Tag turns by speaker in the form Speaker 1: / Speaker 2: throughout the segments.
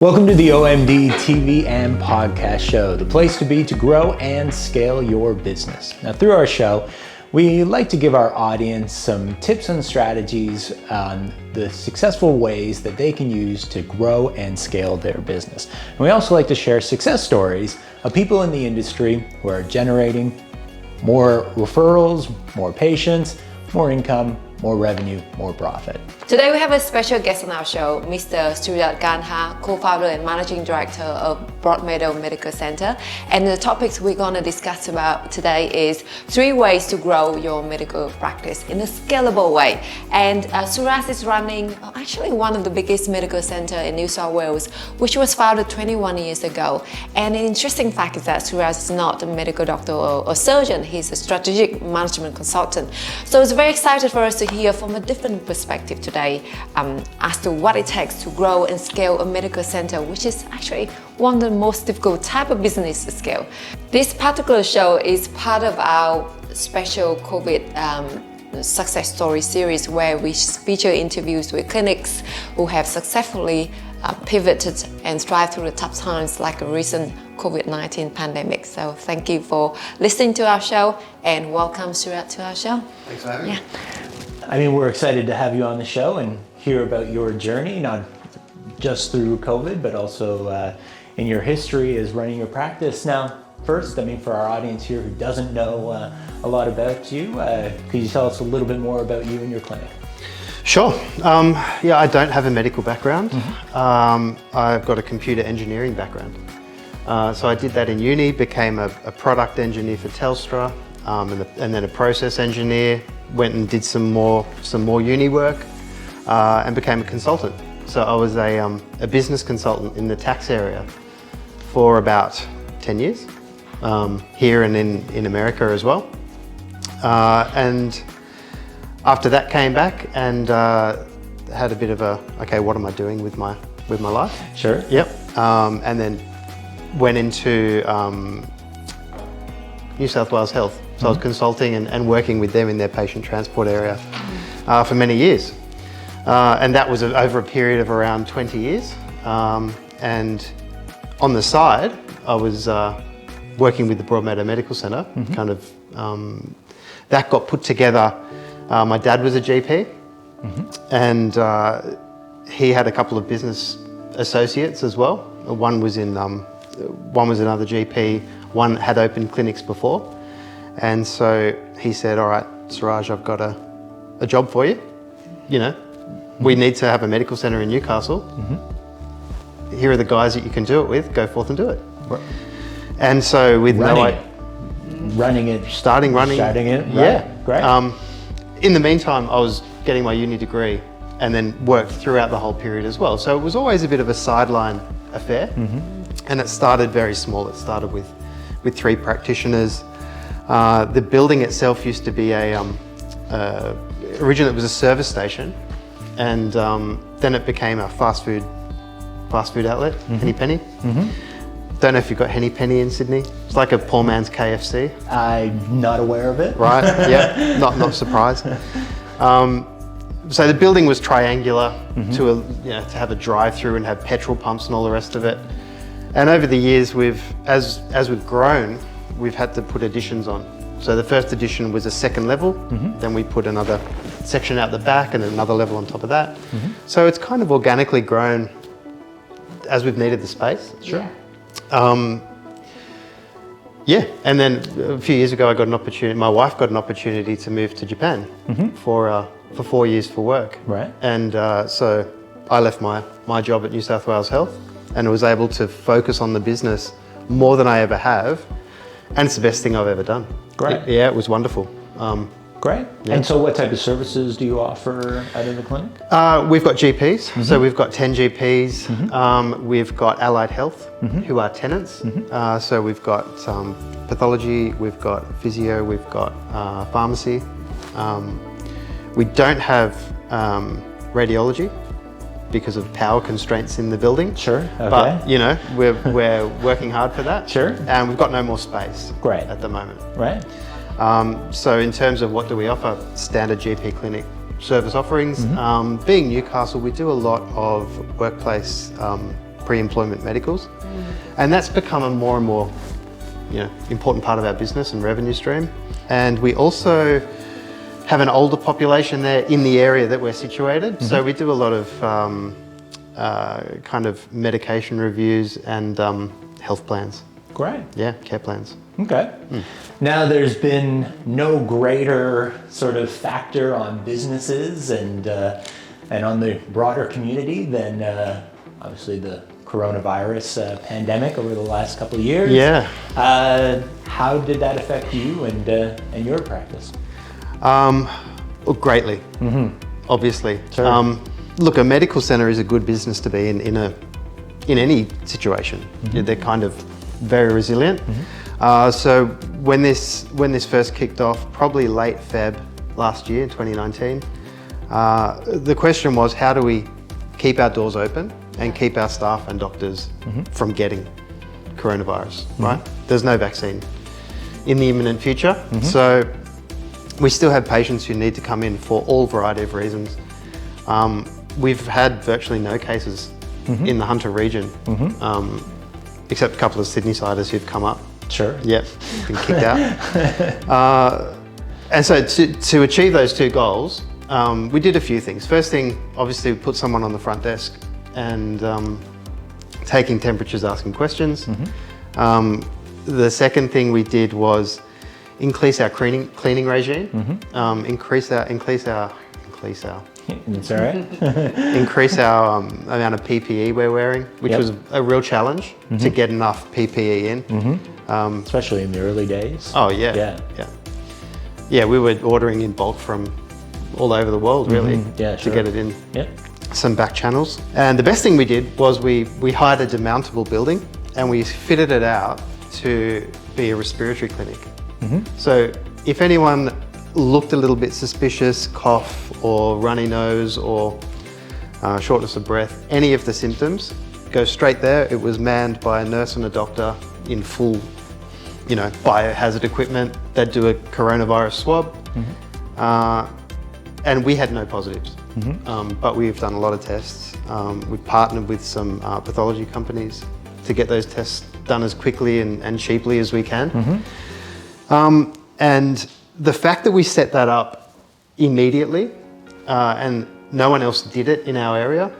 Speaker 1: Welcome to the OMD TV and podcast show, the place to be to grow and scale your business. Now, through our show, we like to give our audience some tips and strategies on the successful ways that they can use to grow and scale their business. And we also like to share success stories of people in the industry who are generating more referrals, more patients, more income, more revenue, more profit.
Speaker 2: Today we have a special guest on our show, Mr. Suraj Gandha, co-founder and managing director of Broadmeadow Medical Centre. And the topics we're going to discuss about today is 3 ways to grow your medical practice in a scalable way. And Suraj is running actually one of the biggest medical centre in New South Wales, which was founded 21 years ago. And an interesting fact is that Suraj is not a medical doctor or surgeon, he's a strategic management consultant. So it's very excited for us to hear from a different perspective today as to what it takes to grow and scale a medical center, which is actually one of the most difficult type of business to scale. This particular show is part of our special COVID success story series where we feature interviews with clinics who have successfully pivoted and thrived through the tough times like a recent COVID-19 pandemic. So thank you for listening to our show and welcome Suraj to our show.
Speaker 3: Thanks for having me.
Speaker 1: I mean, we're excited to have you on the show and hear about your journey, not just through COVID, but also in your history as running your practice. Now, first, I mean, for our audience here who doesn't know a lot about you, could you tell us a little bit more about you and your clinic?
Speaker 3: Sure. Yeah, I don't have a medical background. I've got a computer engineering background. So I did that in uni, became a product engineer for Telstra, and then a process engineer, went and did some more uni work, and became a consultant. So I was a business consultant in the tax area for about 10 years, here and in America as well. And after that came back and had a bit of okay, what am I doing with my life?
Speaker 1: Sure.
Speaker 3: Yep. And then went into New South Wales Health. So I was consulting and working with them in their patient transport area for many years. And that was over a period of around 20 years. And on the side, I was working with the Broadmeadow Medical Centre, kind of, that got put together. My dad was a GP, and he had a couple of business associates as well. One was another GP, one had opened clinics before. And so he said, all right, Suraj, I've got a job for you. You know, we need to have a medical centre in Newcastle. Here are the guys that you can do it with, go forth and do it. Right. And so with
Speaker 1: Running it.
Speaker 3: Starting it.
Speaker 1: Right.
Speaker 3: Yeah.
Speaker 1: Great.
Speaker 3: In the meantime, I was getting my uni degree and then worked throughout the whole period as well. So it was always a bit of a sideline affair. And it started very small. It started with 3 practitioners. The building itself used to be originally it was a service station, and then it became a fast food outlet, Henny Penny. Don't know if you've got Henny Penny in Sydney. It's like a poor man's KFC.
Speaker 1: I'm not aware of it.
Speaker 3: Right, yeah, not surprised. So the building was triangular to have a drive-through and have petrol pumps and all the rest of it. And over the years, as we've grown, we've had to put additions on. So the first addition was a second level, then we put another section out the back and another level on top of that. So it's kind of organically grown as we've needed the space.
Speaker 1: Sure.
Speaker 3: Yeah, and then a few years ago my wife got an opportunity to move to Japan for 4 years for work.
Speaker 1: Right.
Speaker 3: And so I left my job at New South Wales Health and was able to focus on the business more than I ever have. And it's the best thing I've ever done.
Speaker 1: Great.
Speaker 3: Yeah, it was wonderful.
Speaker 1: Great.
Speaker 3: Yeah.
Speaker 1: And so what type of services do you offer out of the clinic?
Speaker 3: We've got GPs, so we've got 10 GPs. We've got allied health, who are tenants. So we've got pathology, we've got physio, we've got pharmacy. We don't have radiology because of power constraints in the building.
Speaker 1: Sure, okay.
Speaker 3: But, we're working hard for that.
Speaker 1: Sure.
Speaker 3: And we've got no more space.
Speaker 1: Great.
Speaker 3: At the moment.
Speaker 1: Right.
Speaker 3: So in terms of what do we offer, standard GP clinic service offerings. Being Newcastle, we do a lot of workplace pre-employment medicals. And that's become a more and more important part of our business and revenue stream. And we also have an older population there in the area that we're situated. So we do a lot of kind of medication reviews and health plans.
Speaker 1: Great.
Speaker 3: Yeah, care plans.
Speaker 1: Okay. Now, there's been no greater sort of factor on businesses and on the broader community than obviously the coronavirus pandemic over the last couple of years.
Speaker 3: Yeah.
Speaker 1: How did that affect you and your practice?
Speaker 3: Well, greatly, obviously.
Speaker 1: Sure.
Speaker 3: Look, a medical centre is a good business to be in any situation. They're kind of very resilient. So when this first kicked off, probably late Feb last year, 2019, the question was, how do we keep our doors open and keep our staff and doctors from getting coronavirus, right? There's no vaccine in the imminent future. So we still have patients who need to come in for all variety of reasons. We've had virtually no cases in the Hunter region, except a couple of Sydney-siders who've come up.
Speaker 1: Sure.
Speaker 3: Yep, been kicked out. And so to achieve those two goals, we did a few things. First thing, obviously, we put someone on the front desk and taking temperatures, asking questions. The second thing we did was increase our cleaning regime, increase our
Speaker 1: It's all right.
Speaker 3: increase our amount of PPE we're wearing, which was a real challenge to get enough PPE in.
Speaker 1: Especially in the early days.
Speaker 3: Oh yeah. Yeah, we were ordering in bulk from all over the world, really, to get it in some back channels. And the best thing we did was we hired a demountable building and we fitted it out to be a respiratory clinic. So if anyone looked a little bit suspicious, cough or runny nose or shortness of breath, any of the symptoms, go straight there. It was manned by a nurse and a doctor in full, biohazard equipment. They'd do a coronavirus swab, and we had no positives. But we've done a lot of tests. We've partnered with some pathology companies to get those tests done as quickly and cheaply as we can. And the fact that we set that up immediately and no one else did it in our area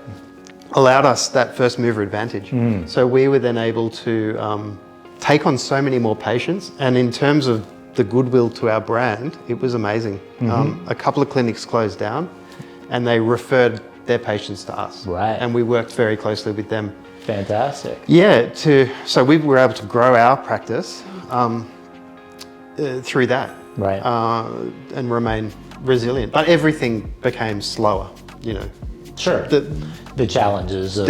Speaker 3: allowed us that first mover advantage. So we were then able to take on so many more patients, and in terms of the goodwill to our brand, it was amazing. A couple of clinics closed down and they referred their patients to us.
Speaker 1: Right.
Speaker 3: And we worked very closely with them.
Speaker 1: Fantastic.
Speaker 3: Yeah, so we were able to grow our practice through that.
Speaker 1: Right.
Speaker 3: And remain resilient. But everything became slower,
Speaker 1: Sure. The challenges of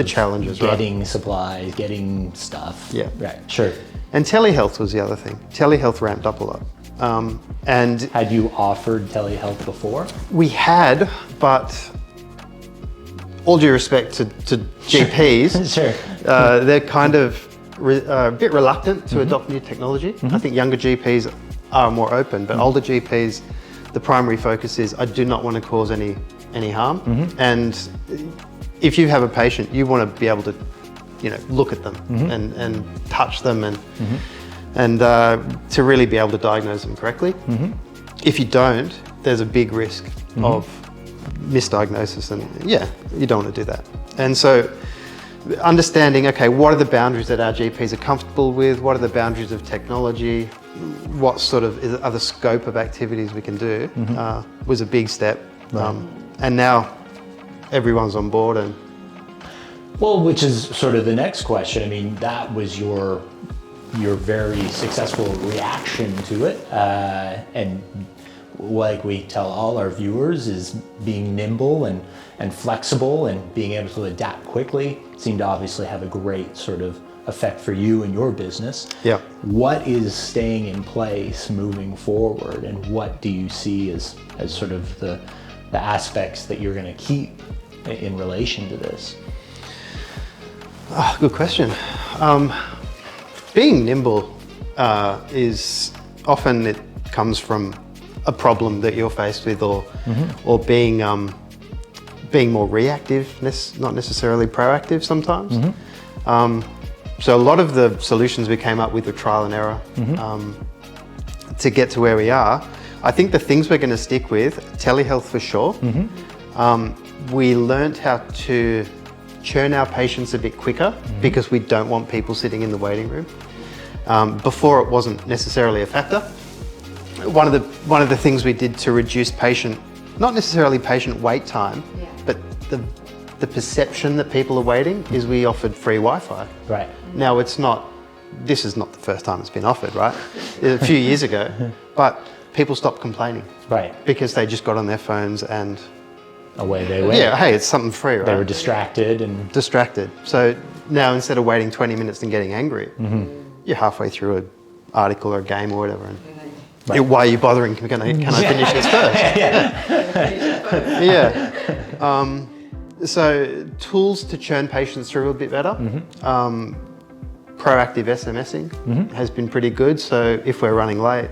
Speaker 1: getting supplies, getting stuff.
Speaker 3: Yeah.
Speaker 1: Right. Sure.
Speaker 3: And telehealth was the other thing. Telehealth ramped up a lot. And
Speaker 1: had you offered telehealth before?
Speaker 3: We had, but all due respect to GPs,
Speaker 1: Sure.
Speaker 3: they're kind of a bit reluctant to adopt new technology. I think younger GPs are more open, but older GPs, the primary focus is, I do not want to cause any harm. And if you have a patient, you want to be able to, look at them and touch them and to really be able to diagnose them correctly. If you don't, there's a big risk of misdiagnosis, and you don't want to do that. And so understanding, okay, what are the boundaries that our GPs are comfortable with? What are the boundaries of technology? What sort of are the scope of activities we can do was a big step. And now everyone's on board. And
Speaker 1: well, which is sort of the next question. I mean, that was your very successful reaction to it. And like we tell all our viewers, is being nimble and flexible and being able to adapt quickly seemed to obviously have a great sort of effect for you and your business.
Speaker 3: Yeah.
Speaker 1: What is staying in place moving forward, and what do you see as sort of the aspects that you're going to keep in relation to this?
Speaker 3: Oh, good question. Being nimble is often, it comes from a problem that you're faced with, or being more reactive, not necessarily proactive sometimes. So a lot of the solutions we came up with were trial and error to get to where we are. I think the things we're going to stick with, telehealth for sure. We learnt how to churn our patients a bit quicker because we don't want people sitting in the waiting room. Before, it wasn't necessarily a factor. One of the things we did to reduce not necessarily patient wait time, but the perception that people are waiting, is we offered free Wi-Fi.
Speaker 1: Right.
Speaker 3: Now this is not the first time it's been offered, right? A few years ago, but people stopped complaining.
Speaker 1: Right.
Speaker 3: Because they just got on their phones and
Speaker 1: away they went.
Speaker 3: Yeah, hey, it's something free, right?
Speaker 1: They were distracted and...
Speaker 3: Distracted. So now instead of waiting 20 minutes and getting angry, you're halfway through an article or a game or whatever. And why are you bothering? Can I finish this first? Yeah. So tools to churn patients through a bit better. Proactive SMSing has been pretty good. So if we're running late,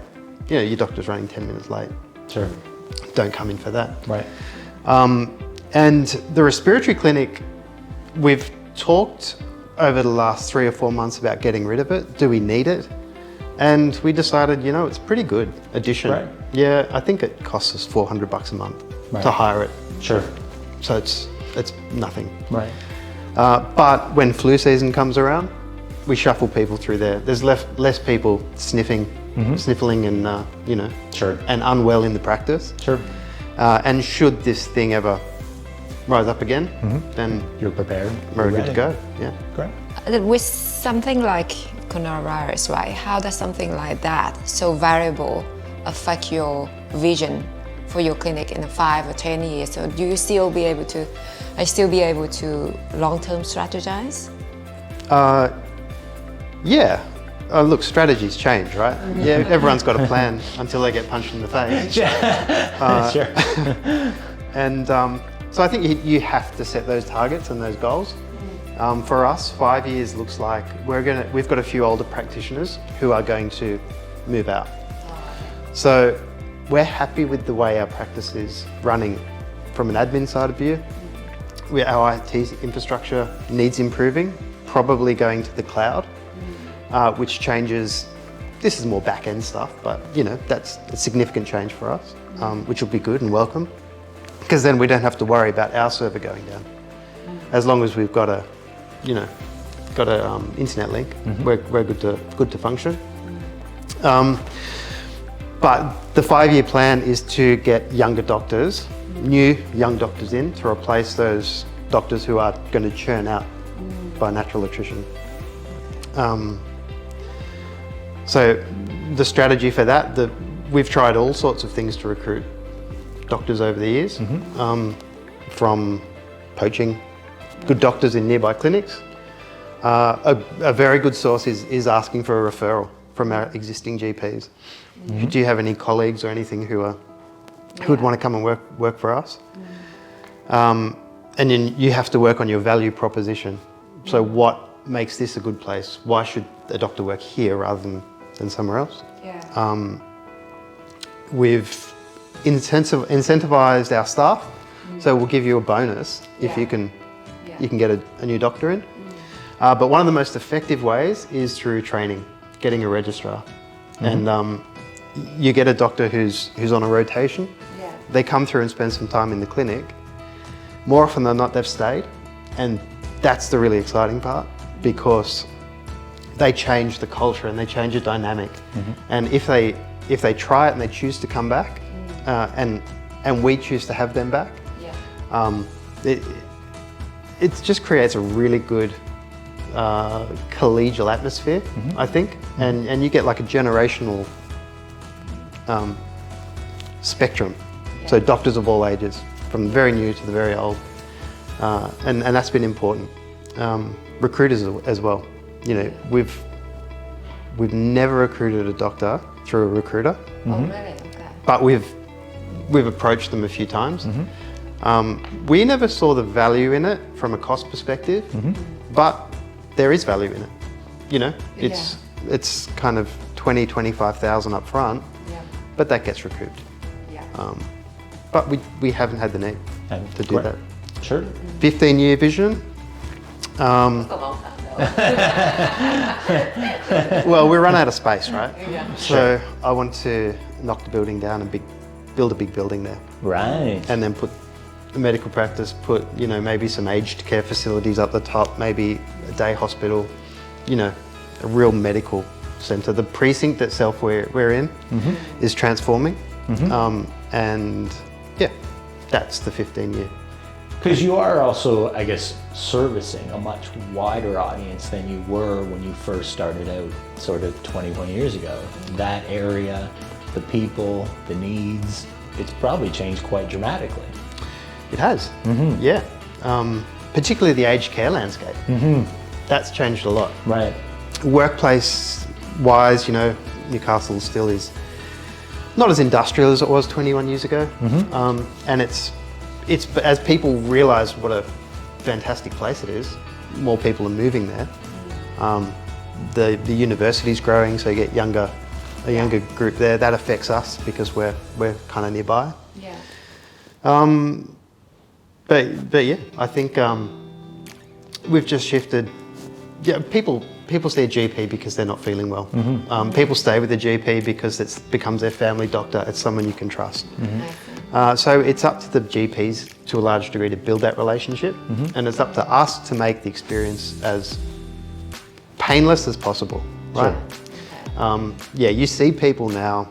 Speaker 3: your doctor's running 10 minutes late.
Speaker 1: Sure.
Speaker 3: Don't come in for that.
Speaker 1: Right.
Speaker 3: And the respiratory clinic, we've talked over the last 3 or 4 months about getting rid of it. Do we need it? And we decided, it's a pretty good addition.
Speaker 1: Right.
Speaker 3: Yeah, I think it costs us $400 a month to hire it.
Speaker 1: Sure.
Speaker 3: So it's nothing.
Speaker 1: Right.
Speaker 3: But when flu season comes around, we shuffle people through there. There's less people sniffling and,
Speaker 1: Sure.
Speaker 3: and unwell in the practice.
Speaker 1: Sure.
Speaker 3: And should this thing ever rise up again, then
Speaker 1: you're prepared.
Speaker 3: We're good to go. Yeah.
Speaker 1: Great.
Speaker 2: With something like coronavirus, right? How does something like that, so variable, affect your vision for your clinic in 5 or 10 years? So do you still be able to, long-term strategize?
Speaker 3: Yeah. Look, strategies change, right? Yeah, everyone's got a plan until they get punched in the face.
Speaker 1: Sure.
Speaker 3: And so I think you have to set those targets and those goals. For us, 5 years looks like we've got a few older practitioners who are going to move out. So we're happy with the way our practice is running from an admin side of view. Our IT infrastructure needs improving, probably going to the cloud. Which changes, this is more back-end stuff, but that's a significant change for us, which will be good and welcome, because then we don't have to worry about our server going down. As long as we've got a internet link, we're good to function. But the 5-year plan is to get younger doctors, new young doctors in to replace those doctors who are going to churn out by natural attrition. So the strategy for that, we've tried all sorts of things to recruit doctors over the years, from poaching good doctors in nearby clinics. A very good source is asking for a referral from our existing GPs. Do you have any colleagues or anything who would want to come and work for us? And then you have to work on your value proposition. So what makes this a good place? Why should a doctor work here rather than somewhere else? We've incentivized our staff, so we'll give you a bonus if you can get a new doctor in. But one of the most effective ways is through training, getting a registrar. And you get a doctor who's on a rotation. They come through and spend some time in the clinic. More often than not, they've stayed, and that's the really exciting part, because they change the culture and they change the dynamic. And if they try it and they choose to come back, and we choose to have them back, it just creates a really good collegial atmosphere, I think, and you get like a generational spectrum. So doctors of all ages, from the very new to the very old, and that's been important. Recruiters as well. We've never recruited a doctor through a recruiter.
Speaker 2: Oh, really? Okay.
Speaker 3: But we've approached them a few times. We never saw the value in it from a cost perspective, but there is value in it. It's kind of 25,000 up front, but that gets recouped. But we haven't had the need to do that.
Speaker 1: Sure.
Speaker 3: 15-year vision. Well, we run out of space, right?
Speaker 2: Yeah.
Speaker 3: So I want to knock the building down and build a big building there.
Speaker 1: Right.
Speaker 3: And then put a medical practice, put, maybe some aged care facilities up the top, maybe a day hospital, a real medical centre. The precinct itself we're in is transforming. And yeah, that's the 15-year.
Speaker 1: Because you are also, I guess, servicing a much wider audience than you were when you first started out sort of 21 years ago. That area, the people, the needs, it's probably changed quite dramatically.
Speaker 3: It has, yeah. Particularly the aged care landscape. That's changed a lot.
Speaker 1: Right.
Speaker 3: Workplace-wise, Newcastle still is not as industrial as it was 21 years ago. And it's as people realise what a fantastic place it is, more people are moving there. The university's growing, so you get a younger group there. That affects us because we're kind of nearby.
Speaker 2: Yeah.
Speaker 3: But yeah, I think we've just shifted. Yeah, people see a GP because they're not feeling well. People stay with the GP because it becomes their family doctor. It's someone you can trust. So it's up to the GPs to a large degree to build that relationship, and it's up to us to make the experience as painless as possible, right?
Speaker 1: Sure.
Speaker 3: Yeah, you see people now.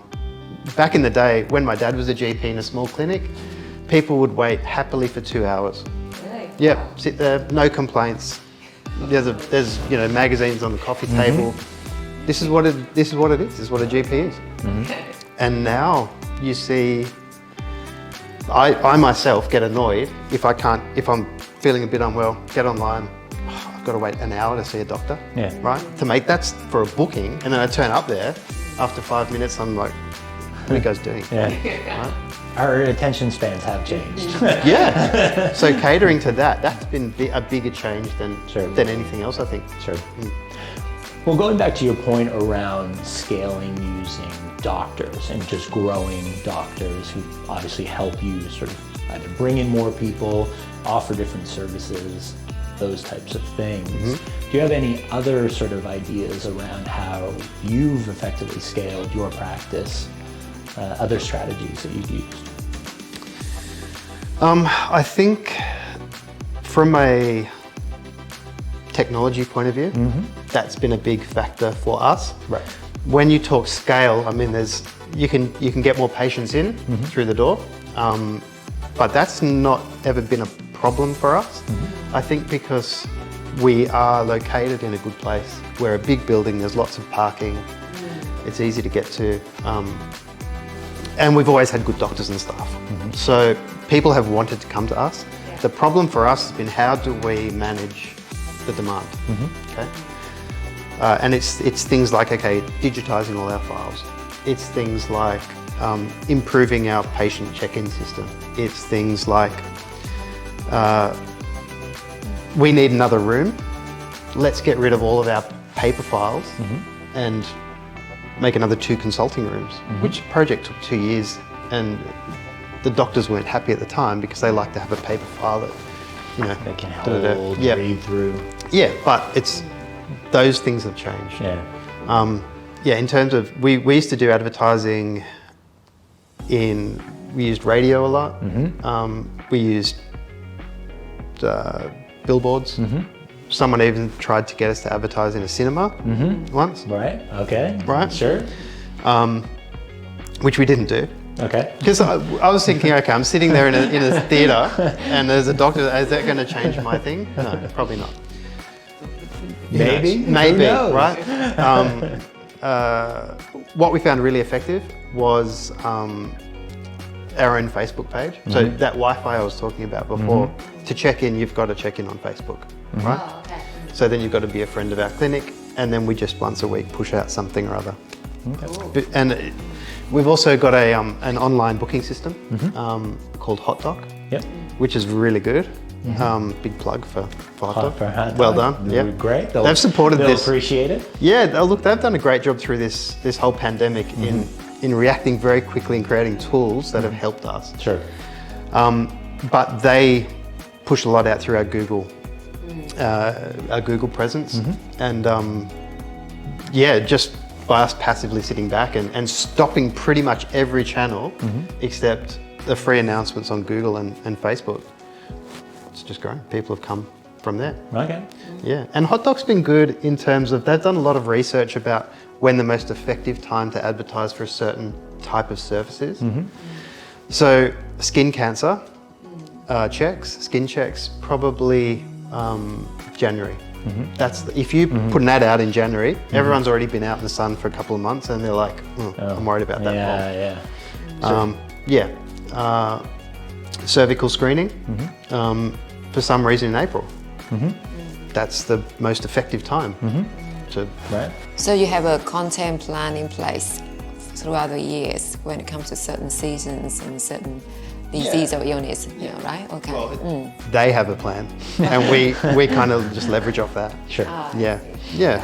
Speaker 3: Back in the day, when my dad was a GP in a small clinic, people would wait happily for 2 hours.
Speaker 2: Really?
Speaker 3: Yep, sit there, no complaints. There's magazines on the coffee table. This is what it is. This is what a GP is. And now you see, I myself get annoyed if I'm feeling a bit unwell, get online. I've got to wait an hour to see a doctor.
Speaker 1: Yeah.
Speaker 3: Right. That's for a booking, and then I turn up there. After 5 minutes, I'm like, what are you guys doing?
Speaker 1: Yeah.
Speaker 3: Right?
Speaker 1: Our attention spans have changed.
Speaker 3: Yeah. So catering to that's been a bigger change than anything else, I think.
Speaker 1: Sure. Well, going back to your point around scaling using doctors and just growing doctors who obviously help you sort of either bring in more people, offer different services, those types of things. Do you have any other sort of ideas around how you've effectively scaled your practice, other strategies that you've used?
Speaker 3: I think from a technology point of view, that's been a big factor for us.
Speaker 1: Right.
Speaker 3: When you talk scale, I mean, you can get more patients in through the door, but that's not ever been a problem for us. I think because we are located in a good place. We're a big building, there's lots of parking, it's easy to get to, and we've always had good doctors and staff. So people have wanted to come to us. The problem for us has been, how do we manage the demand? Okay. And it's things like, digitizing all our files. It's things like improving our patient check-in system. It's things like, we need another room. Let's get rid of all of our paper files and make another 2 consulting rooms, which project took 2 years, and the doctors weren't happy at the time because they like to have a paper file that,
Speaker 1: They can hold, read through.
Speaker 3: Yeah, but those things have changed.
Speaker 1: Yeah.
Speaker 3: In terms of, we used to do advertising we used radio a lot. We used billboards. Someone even tried to get us to advertise in a cinema once.
Speaker 1: Right. Okay.
Speaker 3: Right.
Speaker 1: Sure.
Speaker 3: Which we didn't do.
Speaker 1: Okay.
Speaker 3: Because I was thinking, I'm sitting there in a theatre and there's a doctor, is that going to change my thing? No, probably not.
Speaker 1: Maybe.
Speaker 3: Maybe,
Speaker 1: Who knows?
Speaker 3: right? What we found really effective was our own Facebook page. So that Wi-Fi I was talking about before, to check in, you've got to check in on Facebook, right?
Speaker 2: Oh, okay.
Speaker 3: So then you've got to be a friend of our clinic, and then we just once a week push out something or other. And we've also got an online booking system called HotDoc, which is really good. Big plug for HotDoc. Well done. Yeah,
Speaker 1: great.
Speaker 3: They've supported
Speaker 1: they'll
Speaker 3: this.
Speaker 1: Appreciate it.
Speaker 3: Yeah, look, they've done a great job through this whole pandemic in reacting very quickly and creating tools that have helped us.
Speaker 1: Sure.
Speaker 3: But they push a lot out through our Google our Google presence, and just by us passively sitting back and stopping pretty much every channel except the free announcements on Google and Facebook. It's just grown. People have come from there.
Speaker 1: Okay.
Speaker 3: Yeah, and Hot Doc's been good in terms of they've done a lot of research about when the most effective time to advertise for a certain type of service is. So skin cancer skin checks, probably January. That's if you put an ad out in January, everyone's already been out in the sun for a couple of months, and they're like, I'm worried about that. Cervical screening, for some reason in April. That's the most effective time.
Speaker 1: Right.
Speaker 2: So you have a content plan in place throughout the years when it comes to certain seasons and certain disease or illness, right? Okay.
Speaker 3: Well, they have a plan, and we kind of just leverage off that.
Speaker 1: Sure.
Speaker 3: Yeah.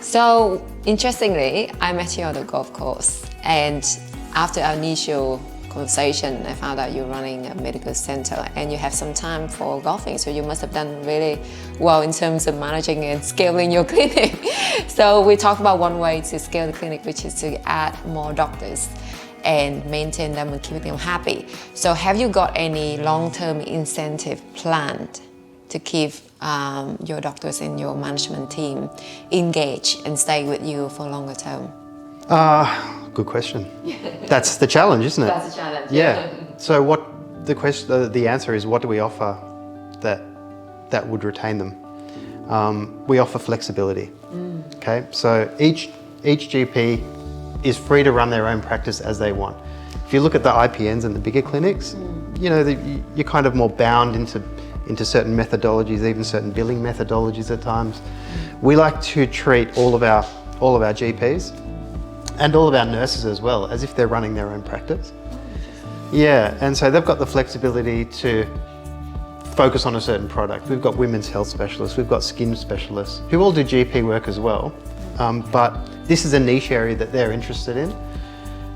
Speaker 2: So interestingly, I met you at the golf course, and after our initial conversation, I found out you're running a medical center and you have some time for golfing, so you must have done really well in terms of managing and scaling your clinic. So we talked about one way to scale the clinic, which is to add more doctors and maintain them and keep them happy. So have you got any long-term incentive planned to keep your doctors and your management team engaged and stay with you for longer term?
Speaker 3: Good question. That's the challenge, isn't it?
Speaker 2: That's a challenge.
Speaker 3: Yeah. So what the answer is, what do we offer that would retain them? We offer flexibility. Okay. So each GP is free to run their own practice as they want. If you look at the IPNs and the bigger clinics, you're kind of more bound into certain methodologies, even certain billing methodologies at times. We like to treat all of our GPs and all of our nurses as well as if they're running their own practice. Yeah, and so they've got the flexibility to focus on a certain product. We've got women's health specialists, we've got skin specialists who all do GP work as well, but this is a niche area that they're interested in,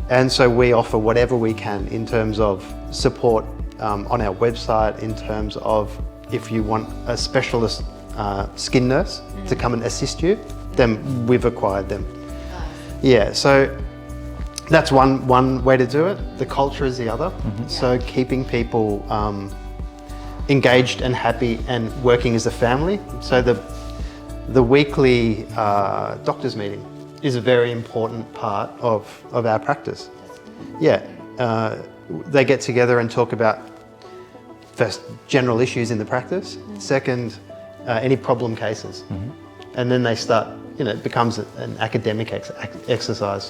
Speaker 3: and so we offer whatever we can in terms of support on our website, in terms of if you want a specialist skin nurse to come and assist you, then we've acquired them. Yeah, so that's one way to do it. The culture is the other. So keeping people engaged and happy and working as a family. So the weekly doctors meeting is a very important part of our practice. Yeah, they get together and talk about first general issues in the practice, second any problem cases, and then they start. It becomes an academic exercise.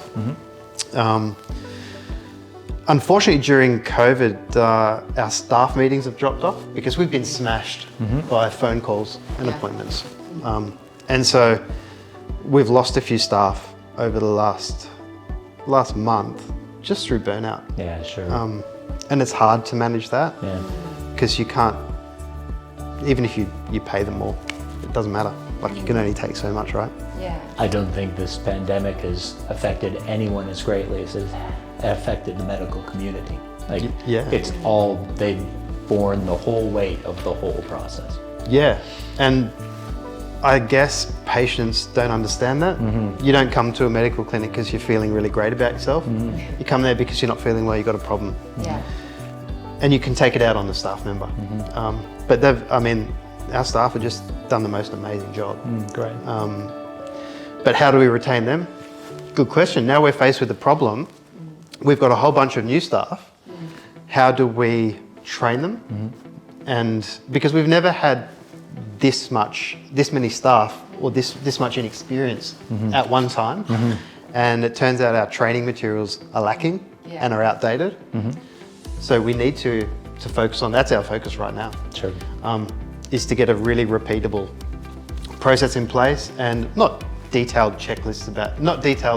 Speaker 3: Unfortunately, during COVID, our staff meetings have dropped off because we've been smashed by phone calls and appointments. And so we've lost a few staff over the last month just through burnout.
Speaker 1: Yeah, sure.
Speaker 3: And it's hard to manage that because you can't, even if you pay them more, it doesn't matter. Like, you can only take so much, right?
Speaker 2: Yeah.
Speaker 1: I don't think this pandemic has affected anyone as greatly as it affected the medical community. It's all, they've borne the whole weight of the whole process.
Speaker 3: Yeah, and I guess patients don't understand that. You don't come to a medical clinic because you're feeling really great about yourself. You come there because you're not feeling well, you've got a problem.
Speaker 2: Yeah.
Speaker 3: And you can take it out on the staff member. But our staff have just done the most amazing job.
Speaker 1: Great.
Speaker 3: But how do we retain them? Good question. Now we're faced with the problem. We've got a whole bunch of new staff. How do we train them? And because we've never had this many staff or this much inexperience at one time, and it turns out our training materials are lacking and are outdated. So we need to focus on, that's our focus right now.
Speaker 1: Sure.
Speaker 3: Is to get a really repeatable process in place, and not detailed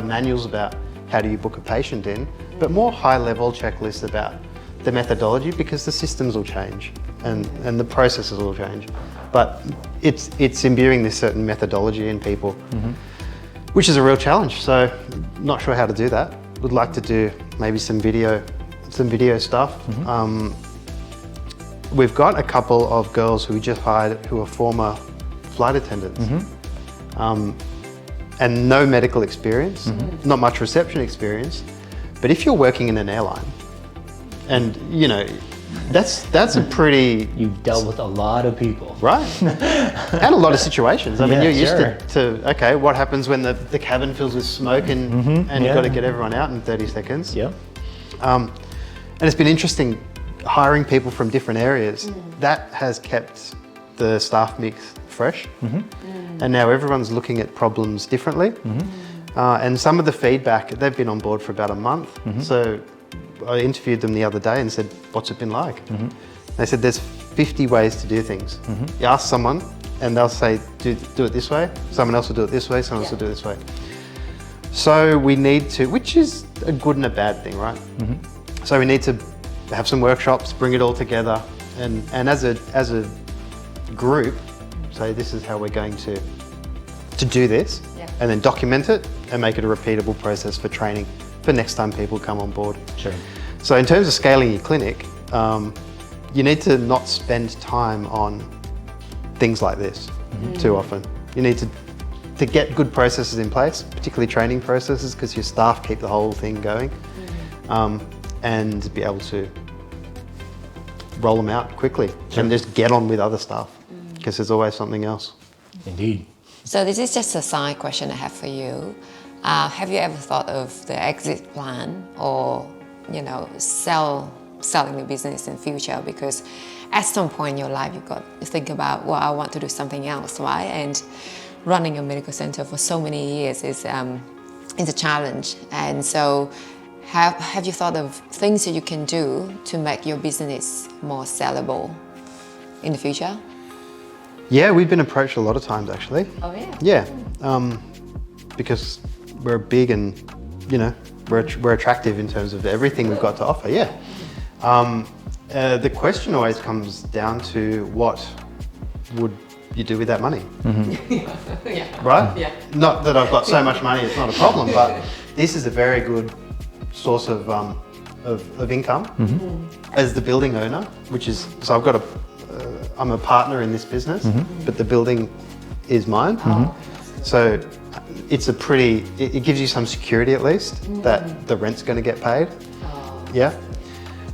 Speaker 3: manuals about how do you book a patient in, but more high-level checklists about the methodology, because the systems will change and the processes will change. But it's imbuing this certain methodology in people, which is a real challenge. So not sure how to do that. Would like to do maybe some video stuff. we've got a couple of girls who we just hired who are former flight attendants. And no medical experience, not much reception experience. But if you're working in an airline, and you know, that's a pretty...
Speaker 1: You've dealt with a lot of people.
Speaker 3: Right. And a lot of situations. I mean, you're used to, okay, what happens when the cabin fills with smoke and you've got to get everyone out in 30 seconds.
Speaker 1: Yeah.
Speaker 3: And it's been interesting hiring people from different areas. That has kept the staff mix fresh. And now everyone's looking at problems differently. And some of the feedback, they've been on board for about a month. So I interviewed them the other day and said, what's it been like? They said there's 50 ways to do things. You ask someone and they'll say, do it this way. Someone else will do it this way, someone else will do it this way. So we need to, which is a good and a bad thing, right? So we need to have some workshops, bring it all together, and as a group, say this is how we're going to do this, and then document it and make it a repeatable process for training for next time people come on board.
Speaker 1: Sure.
Speaker 3: So in terms of scaling your clinic, you need to not spend time on things like this too often. You need to get good processes in place, particularly training processes, because your staff keep the whole thing going, and be able to roll them out quickly and just get on with other stuff, because there's always something else.
Speaker 1: Indeed.
Speaker 2: So this is just a side question I have for you. Have you ever thought of the exit plan, or you know, selling the business in future? Because at some point in your life, you've got to think about, well, I want to do something else, right? And running a medical center for so many years is a challenge. And so, have you thought of things that you can do to make your business more sellable in the future?
Speaker 3: Yeah, we've been approached a lot of times actually.
Speaker 2: Oh yeah.
Speaker 3: Yeah, because we're big and you know we're attractive in terms of everything we've got to offer. Yeah. The question always comes down to what would you do with that money? Right? Yeah. Not that I've got so much money, it's not a problem, but this is a very good source of income as the building owner, which is, so I've got I'm a partner in this business, but the building is mine. So it's it gives you some security at least that the rent's going to get paid. Yeah.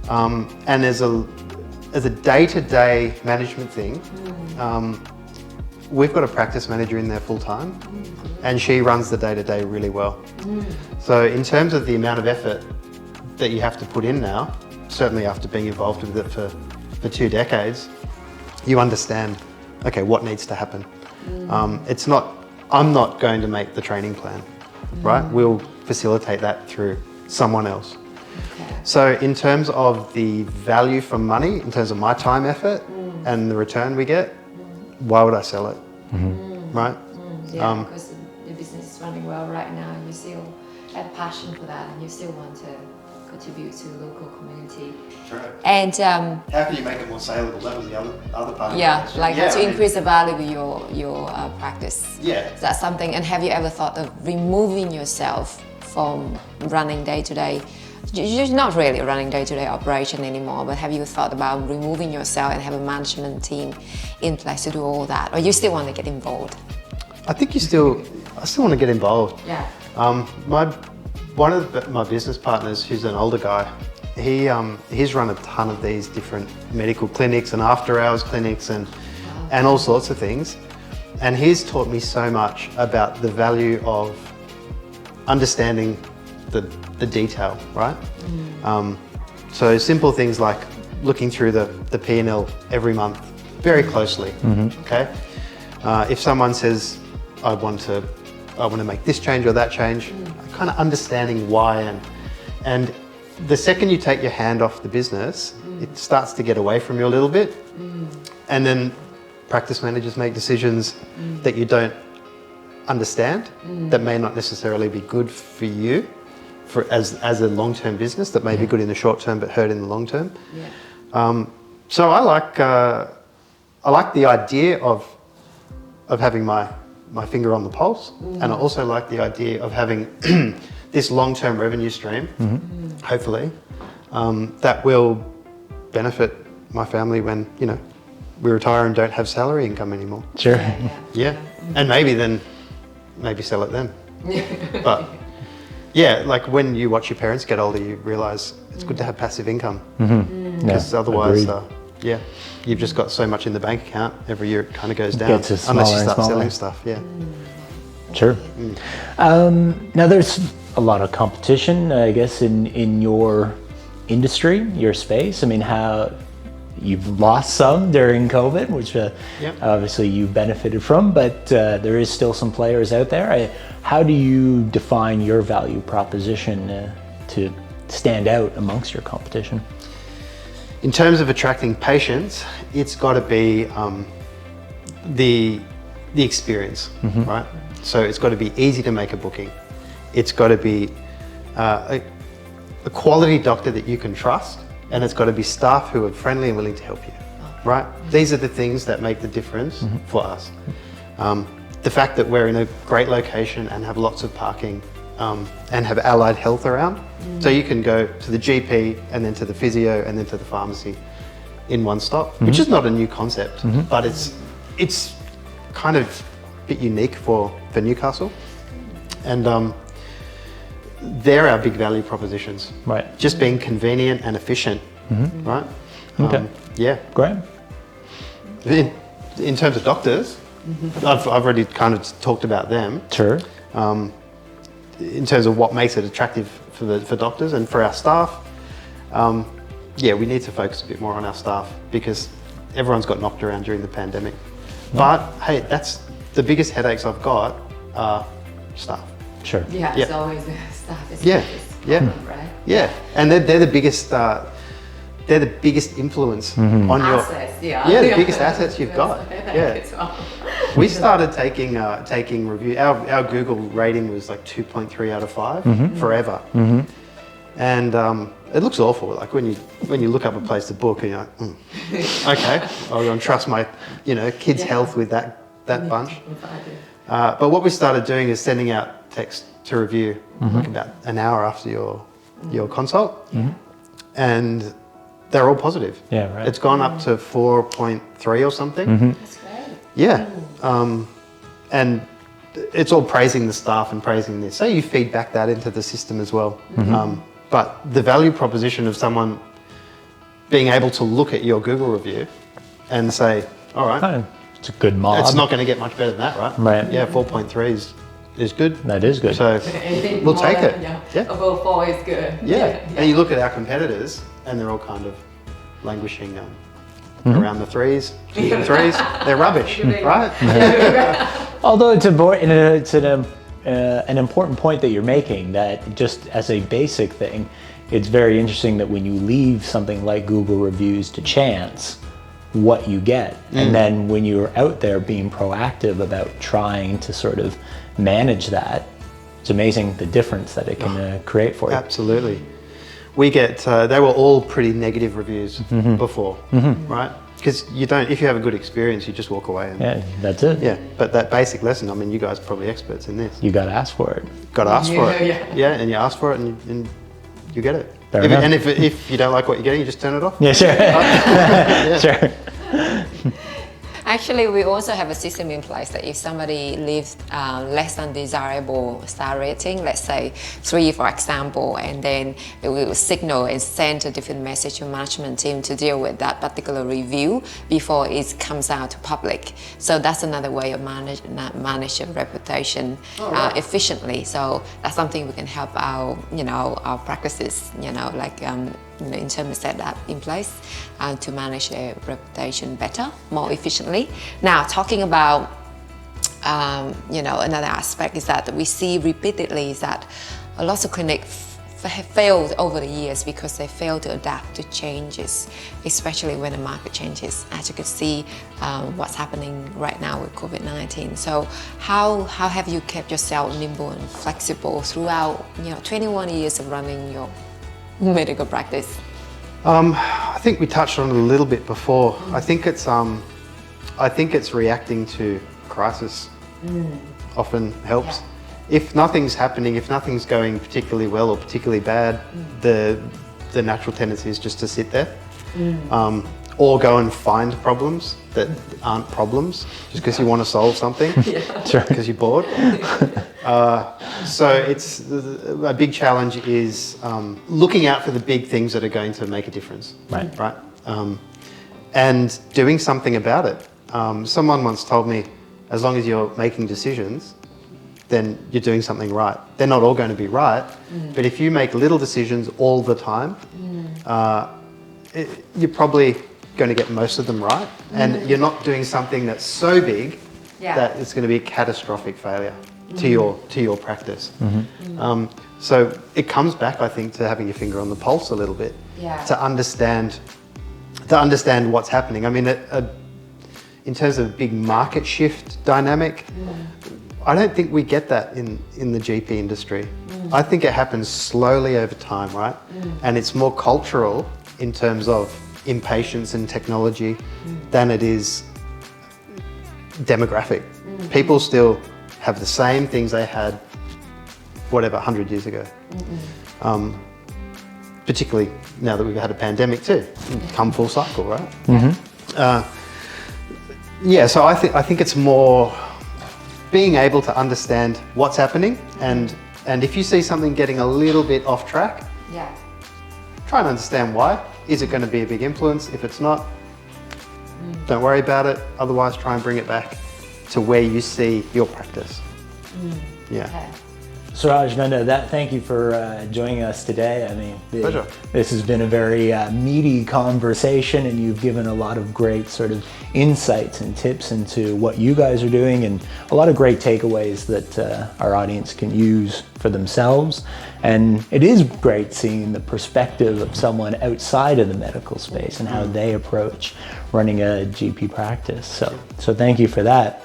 Speaker 3: And as a day-to-day management thing, we've got a practice manager in there full time, and she runs the day-to-day really well. So in terms of the amount of effort that you have to put in now, certainly after being involved with it for 2 decades, you understand, okay, what needs to happen. I'm not going to make the training plan, right? We'll facilitate that through someone else. So in terms of the value for money, in terms of my time, effort, and the return we get, why would I sell it, right?
Speaker 2: Yeah, because the business is running well right now, and you still have passion for that, and you still want to contribute to the local community.
Speaker 3: Right.
Speaker 2: And
Speaker 3: how can you make it more saleable? That was the other part.
Speaker 2: Yeah, like how to increase the value of your practice.
Speaker 3: Yeah.
Speaker 2: So that's something. And have you ever thought of removing yourself from running day-to-day? You're not really running day-to-day operation anymore, but have you thought about removing yourself and have a management team in place to do all that, or you still want to get involved?
Speaker 3: I think I still want to get involved.
Speaker 2: Yeah.
Speaker 3: One of my business partners, who's an older guy, he's run a ton of these different medical clinics and after-hours clinics and all sorts of things, and he's taught me so much about the value of understanding the detail, right? So simple things like looking through the P&L every month very closely. Okay, if someone says I want to make this change or that change, kind of understanding why, and the second you take your hand off the business, it starts to get away from you a little bit, and then practice managers make decisions that you don't understand, that may not necessarily be good for you as a long-term business, that may be good in the short term but hurt in the long term. So I like the idea of having my finger on the pulse, and I also like the idea of having this long-term revenue stream, hopefully, that will benefit my family when, you know, we retire and don't have salary income anymore.
Speaker 1: Sure.
Speaker 3: Yeah. And maybe sell it then. But yeah, like when you watch your parents get older, you realise it's good to have passive income. Because otherwise, you've just got so much in the bank account. Every year it kind of goes down.
Speaker 1: Gets
Speaker 3: unless you
Speaker 1: smaller and
Speaker 3: start
Speaker 1: smaller.
Speaker 3: selling stuff, yeah.
Speaker 1: Sure. Now there's a lot of competition, I guess, in your industry, your space. I mean, how you've lost some during COVID, which obviously you benefited from, but there is still some players out there. How do you define your value proposition to stand out amongst your competition?
Speaker 3: In terms of attracting patients, it's got to be the experience, right? So it's got to be easy to make a booking. It's got to be a quality doctor that you can trust, and it's got to be staff who are friendly and willing to help you, right? These are the things that make the difference for us. The fact that we're in a great location and have lots of parking and have allied health around. So you can go to the GP and then to the physio and then to the pharmacy in one stop, which is not a new concept, but it's kind of a bit unique for Newcastle. And they're our big value propositions.
Speaker 1: Right.
Speaker 3: Just being convenient and efficient, right?
Speaker 1: Okay.
Speaker 3: Yeah.
Speaker 1: Great.
Speaker 3: In terms of doctors, I've already kind of talked about them.
Speaker 1: Sure.
Speaker 3: In terms of what makes it attractive for doctors and for our staff, we need to focus a bit more on our staff because everyone's got knocked around during the pandemic. But hey, that's the biggest headaches I've got are staff.
Speaker 1: Sure.
Speaker 2: Yeah, it's always the staff is right?
Speaker 3: Yeah, and they're the biggest. They're the biggest influence on your
Speaker 2: assets.
Speaker 3: the biggest assets you've got. We started taking review. Our Google rating was like 2.3 out of 5 forever, and it looks awful. Like when you look up a place to book and you're like, okay, I'm gonna trust my kids' health with that bunch. But what we started doing is sending out text to review like about an hour after your consult, and they're all positive.
Speaker 1: Yeah, right.
Speaker 3: It's gone up to 4.3 or something.
Speaker 2: That's great.
Speaker 3: Yeah, and it's all praising the staff and praising this. So you feed back that into the system as well. But the value proposition of someone being able to look at your Google review and say, all right,
Speaker 1: it's a good mob.
Speaker 3: it's not going to get much better than that, right?
Speaker 1: Right.
Speaker 3: Yeah, 4.3 is good.
Speaker 1: That is good.
Speaker 3: So we'll take it. Yeah.
Speaker 2: Above 4 is good.
Speaker 3: Yeah. And you look at our competitors and they're all kind of languishing around the 3s, 3s. They're rubbish, right?
Speaker 1: Although it's an important point that you're making, that just as a basic thing, it's very interesting that when you leave something like Google reviews to chance, what you get. And then when you're out there being proactive about trying to sort of manage that, it's amazing the difference that it can create for you.
Speaker 3: Absolutely. We get, they were all pretty negative reviews before, right? Because if you have a good experience, you just walk away. And,
Speaker 1: Yeah, that's it.
Speaker 3: yeah, but that basic lesson, I mean, you guys are probably experts in this.
Speaker 1: You got to ask for it.
Speaker 3: Got to ask for it.
Speaker 2: Yeah.
Speaker 3: And you ask for it and you get it.
Speaker 1: Fair enough.
Speaker 3: And if you don't like what you're getting, you just turn it off.
Speaker 1: Yeah, sure. Sure.
Speaker 2: Actually, we also have a system in place that if somebody leaves less than desirable star rating, let's say 3 for example, and then it will signal and send a different message to management team to deal with that particular review before it comes out to public. So that's another way of manage your reputation efficiently. So that's something we can help our practices, in terms of set that in place to manage their reputation better, more efficiently. Now, talking about another aspect is that we see repeatedly is that a lot of clinics have failed over the years because they fail to adapt to changes, especially when the market changes. As you can see, what's happening right now with COVID-19. So how have you kept yourself nimble and flexible throughout 21 years of running your medical practice?
Speaker 3: I think we touched on it a little bit before. I think it's reacting to crisis often helps.
Speaker 2: Yeah.
Speaker 3: If nothing's happening, if nothing's going particularly well or particularly bad, the natural tendency is just to sit there. or go and find problems that aren't problems just because you want to solve something, because you're bored. So it's a big challenge is looking out for the big things that are going to make a difference, right? And doing something about it. Someone once told me, as long as you're making decisions, then you're doing something right. They're not all going to be right, but if you make little decisions all the time, you're probably going to get most of them right, and you're not doing something that's so big that it's going to be a catastrophic failure to your practice. So it comes back, I think, to having your finger on the pulse a little bit, to understand what's happening. I mean, in terms of big market shift dynamic, I don't think we get that in the GP industry. I think it happens slowly over time, right? And it's more cultural in terms of impatience and technology than it is demographic. People still have the same things they had, whatever, 100 years ago. Particularly now that we've had a pandemic too. Come full cycle, right? So I think it's more being able to understand what's happening, and if you see something getting a little bit off track, try and understand why. Is it going to be a big influence? If it's not, don't worry about it. Otherwise, try and bring it back to where you see your practice.
Speaker 2: Okay.
Speaker 1: Suraj Gandha, thank you for joining us today. I mean,
Speaker 3: Pleasure.
Speaker 1: This has been a very meaty conversation, and you've given a lot of great sort of insights and tips into what you guys are doing, and a lot of great takeaways that our audience can use for themselves. And it is great seeing the perspective of someone outside of the medical space and how they approach running a GP practice. So thank you for that.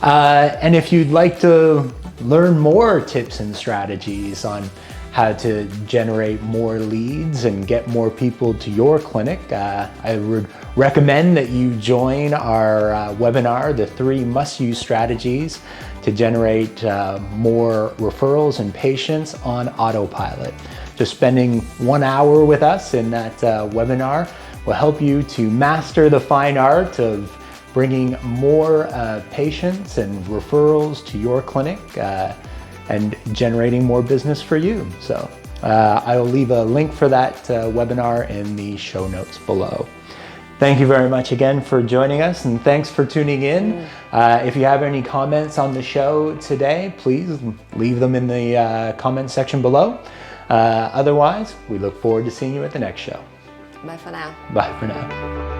Speaker 1: And if you'd like to learn more tips and strategies on how to generate more leads and get more people to your clinic, I would recommend that you join our webinar, the 3 must-use strategies to generate more referrals and patients on autopilot. Just spending 1 hour with us in that webinar will help you to master the fine art of bringing more patients and referrals to your clinic and generating more business for you. So I will leave a link for that webinar in the show notes below. Thank you very much again for joining us, and thanks for tuning in. If you have any comments on the show today, please leave them in the comment section below. Otherwise, we look forward to seeing you at the next show.
Speaker 2: Bye for now.
Speaker 1: Bye for now.